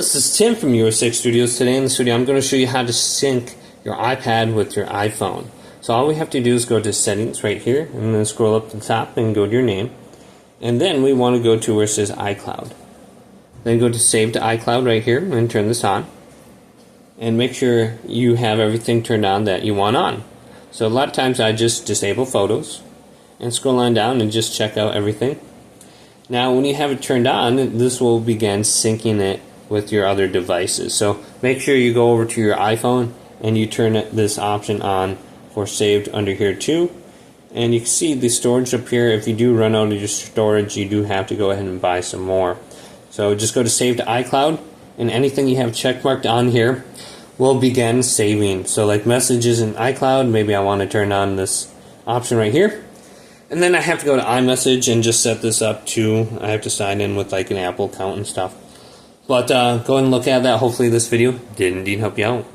This is Tim from US6 Studios. Today in the studio I'm going to show you how to sync your iPad with your iPhone. So all we have to do is go to settings right here and then scroll up to the top and go to your name. And then we want to go to where it says iCloud. Then go to save to iCloud right here and turn this on. And make sure you have everything turned on that you want on. So a lot of times I just disable photos and scroll on down and just check out everything. Now when you have it turned on, this will begin syncing it with your other devices. So make sure you go over to your iPhone and you turn this option on for saved under here too. And you can see the storage up here. If you do run out of your storage, you do have to go ahead and buy some more. So just go to save to iCloud, and anything you have checkmarked on here will begin saving. So like messages in iCloud, maybe I want to turn on this option right here. And then I have to go to iMessage and just set this up to, I have to sign in with like an Apple account and stuff. But go ahead and look at that. Hopefully this video did indeed help you out.